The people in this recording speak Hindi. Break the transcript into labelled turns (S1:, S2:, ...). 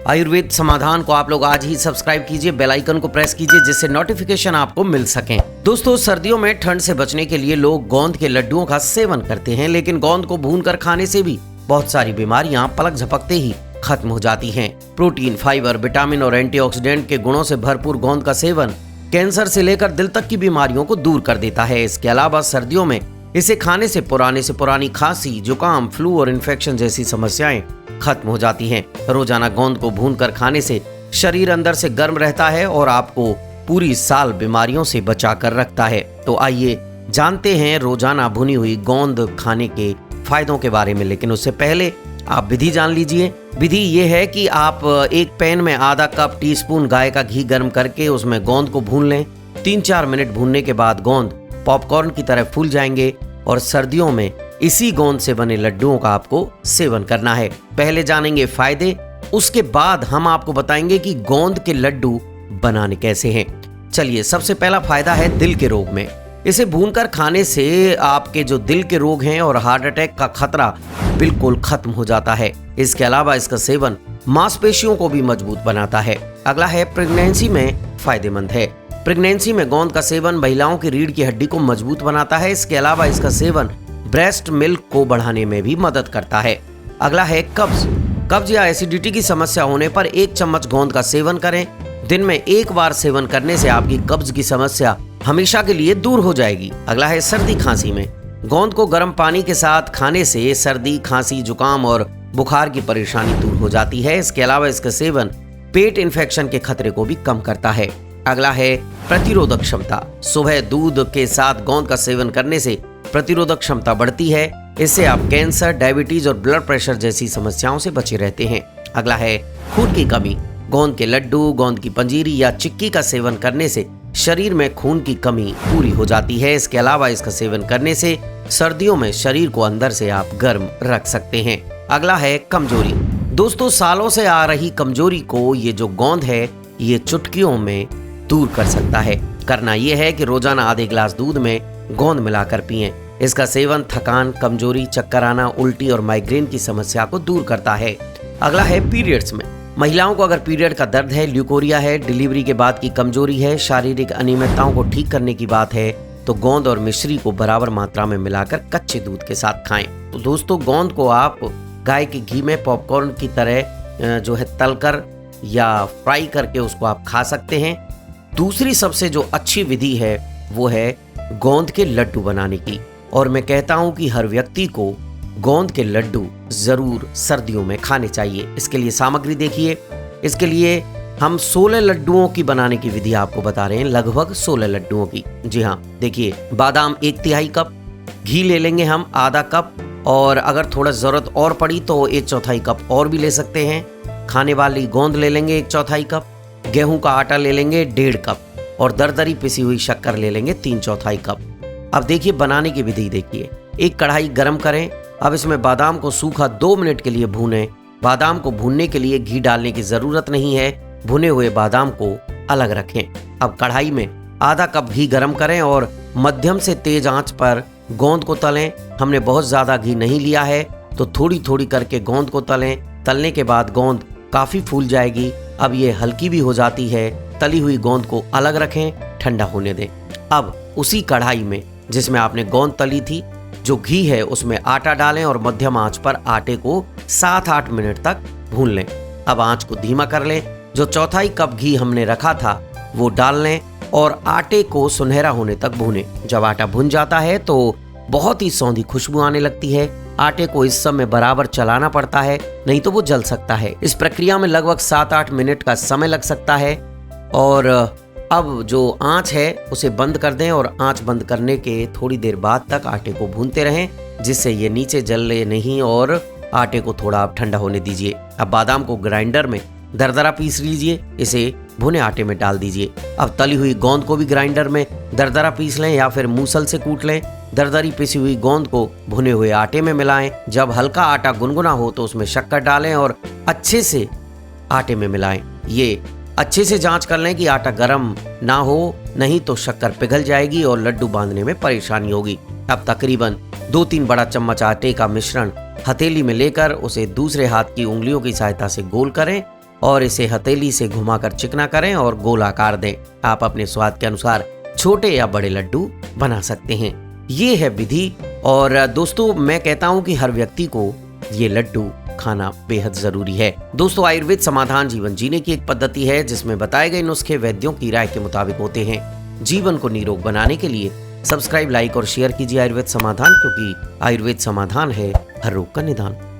S1: आयुर्वेद समाधान को आप लोग आज ही सब्सक्राइब कीजिए, बेल आइकन को प्रेस कीजिए जिससे नोटिफिकेशन आपको मिल सके। दोस्तों, सर्दियों में ठंड से बचने के लिए लोग गोंद के लड्डुओं का सेवन करते हैं, लेकिन गोंद को भूनकर खाने से भी बहुत सारी बीमारियां पलक झपकते ही खत्म हो जाती हैं। प्रोटीन, फाइबर, विटामिन और एंटीऑक्सीडेंट के गुणों से भरपूर गोंद का सेवन कैंसर से लेकर दिल तक की बीमारियों को दूर कर देता है। इसके अलावा सर्दियों में इसे खाने से पुरानी खांसी, जुकाम, फ्लू और इन्फेक्शन जैसी समस्याएं खत्म हो जाती हैं। रोजाना गोंद को भूनकर खाने से शरीर अंदर से गर्म रहता है और आपको पूरी साल बीमारियों से बचा कर रखता है। तो आइए जानते हैं रोजाना भुनी हुई गोंद खाने के फायदों के बारे में, लेकिन उससे पहले आप विधि जान लीजिए। विधि ये है कि आप एक पैन में आधा कप टीस्पून गाय का घी गर्म करके उसमें गोंद को भून लें। 3-4 मिनट भूनने के बाद गोंद पॉपकॉर्न की तरह फूल जाएंगे और सर्दियों में इसी गोंद से बने लड्डुओं का आपको सेवन करना है। पहले जानेंगे फायदे, उसके बाद हम आपको बताएंगे कि गोंद के लड्डू बनाने कैसे हैं। चलिए, सबसे पहला फायदा है दिल के रोग में। इसे भूनकर खाने से आपके जो दिल के रोग हैं और हार्ट अटैक का खतरा बिल्कुल खत्म हो जाता है। इसके अलावा इसका सेवन मांसपेशियों को भी मजबूत बनाता है। अगला है प्रेगनेंसी में फायदेमंद है। प्रेगनेंसी में गोंद का सेवन महिलाओं की रीढ़ की हड्डी को मजबूत बनाता है। इसके अलावा इसका सेवन ब्रेस्ट मिल्क को बढ़ाने में भी मदद करता है। अगला है कब्ज या एसिडिटी की समस्या होने पर 1 चम्मच गोंद का सेवन करें। दिन में 1 बार सेवन करने से आपकी कब्ज की समस्या हमेशा के लिए दूर हो जाएगी। अगला है सर्दी खांसी में। गोंद को गर्म पानी के साथ खाने से सर्दी, खांसी, जुकाम और बुखार की परेशानी दूर हो जाती है। इसके अलावा इसका सेवन पेट इन्फेक्शन के खतरे को भी कम करता है। अगला है प्रतिरोधक क्षमता। सुबह दूध के साथ गोंद का सेवन करने से प्रतिरोधक क्षमता बढ़ती है। इससे आप कैंसर, डायबिटीज और ब्लड प्रेशर जैसी समस्याओं से बचे रहते हैं। अगला है खून की कमी। गोंद के लड्डू, गोंद की पंजीरी या चिक्की का सेवन करने से शरीर में खून की कमी पूरी हो जाती है। इसके अलावा इसका सेवन करने से सर्दियों में शरीर को अंदर से आप गर्म रख सकते हैं। अगला है कमजोरी। दोस्तों, सालों से आ रही कमजोरी को ये जो गोंद है ये चुटकियों में दूर कर सकता है। करना यह है कि रोजाना आधे गिलास दूध में गोंद मिलाकर पिएं। इसका सेवन थकान, कमजोरी, चक्कर आना, उल्टी और माइग्रेन की समस्या को दूर करता है। अगला है पीरियड्स में। महिलाओं को अगर पीरियड का दर्द है, ल्यूकोरिया है, डिलीवरी के बाद की कमजोरी है, शारीरिक अनियमितताओं को ठीक करने की बात है, तो गोंद और मिश्री को बराबर मात्रा में मिलाकर कच्चे दूध के साथ खाएं। तो दोस्तों, गोंद को आप गाय के घी में पॉपकॉर्न की तरह जो है तलकर या फ्राई करके उसको आप खा सकते हैं। दूसरी सबसे जो अच्छी विधि है वो है गोंद के लड्डू बनाने की, और मैं कहता हूं कि हर व्यक्ति को गोंद के लड्डू जरूर सर्दियों में खाने चाहिए। इसके लिए सामग्री देखिए। इसके लिए हम 16 लड्डुओं की बनाने की विधि आपको बता रहे हैं, लगभग 16 लड्डुओं की। जी हाँ, देखिए, बादाम 1/3 कप, घी ले लेंगे हम आधा कप, और अगर थोड़ा जरूरत और पड़ी तो 1/4 कप और भी ले सकते हैं। खाने वाली गोंद ले लेंगे 1/4 कप, गेहूं का आटा ले लेंगे 1.5 कप, और दरदरी पिसी हुई शक्कर ले लेंगे 3/4 कप। अब देखिए बनाने की विधि देखिए। एक कढ़ाई गरम करें। अब इसमें बादाम को सूखा 2 मिनट के लिए भूनें। बादाम को भूनने के लिए घी डालने की जरूरत नहीं है, भुने हुए बादाम को अलग रखें। अब कढ़ाई में आधा कप घी गरम करें और मध्यम से तेज आंच पर गोंद को तलें। हमने बहुत ज्यादा घी नहीं लिया है, तो थोड़ी थोड़ी करके गोंद को तलें। तलने के बाद गोंद काफी फूल जाएगी। अब ये हल्की भी हो जाती है। तली हुई गोंद को अलग रखें, ठंडा होने दें। अब उसी कढ़ाई में जिसमें आपने गोंद तली थी, जो घी है उसमें आटा डालें और मध्यम आंच पर आटे को 7-8 मिनट तक भून लें। अब आंच को धीमा कर लें। जो 1/4 कप घी हमने रखा था वो डाल लें और आटे को सुनहरा होने तक भूनें। जब आटा भुन जाता है तो बहुत ही सौंधी खुशबू आने लगती है। आटे को इस समय बराबर चलाना पड़ता है, नहीं तो वो जल सकता है। इस प्रक्रिया में लगभग 7-8 मिनट का समय लग सकता है। और अब जो आंच है उसे बंद कर दें, और आंच बंद करने के थोड़ी देर बाद तक आटे को भूनते रहें, जिससे ये नीचे जले नहीं, और आटे को थोड़ा आप ठंडा होने दीजिए। अब बादाम को ग्राइंडर में दरदरा पीस लीजिए। इसे भुने आटे में डाल दीजिए। अब तली हुई गोंद को भी ग्राइंडर में दरदरा पीस लें या फिर मूसल से कूट लें। दरदरी पिसी हुई गोंद को भुने हुए आटे में मिलाएं। जब हल्का आटा गुनगुना हो तो उसमें शक्कर डालें और अच्छे से आटे में मिलाएं। ये अच्छे से जांच कर लें कि आटा गर्म ना हो, नहीं तो शक्कर पिघल जाएगी और लड्डू बांधने में परेशानी होगी। अब तकरीबन 2-3 बड़ा चम्मच आटे का मिश्रण हथेली में लेकर उसे दूसरे हाथ की उंगलियों की सहायता से गोल करें और इसे हथेली से घुमाकर चिकना करें और गोलाकार दें। आप अपने स्वाद के अनुसार छोटे या बड़े लड्डू बना सकते हैं। ये है विधि। और दोस्तों मैं कहता हूं कि हर व्यक्ति को ये लड्डू खाना बेहद जरूरी है। दोस्तों आयुर्वेद समाधान जीवन जीने की एक पद्धति है जिसमें बताए गए नुस्खे वैद्यों की राय के मुताबिक होते हैं। जीवन को निरोग बनाने के लिए सब्सक्राइब, लाइक और शेयर कीजिए आयुर्वेद समाधान, क्योंकि आयुर्वेद समाधान है हर रोग का निदान।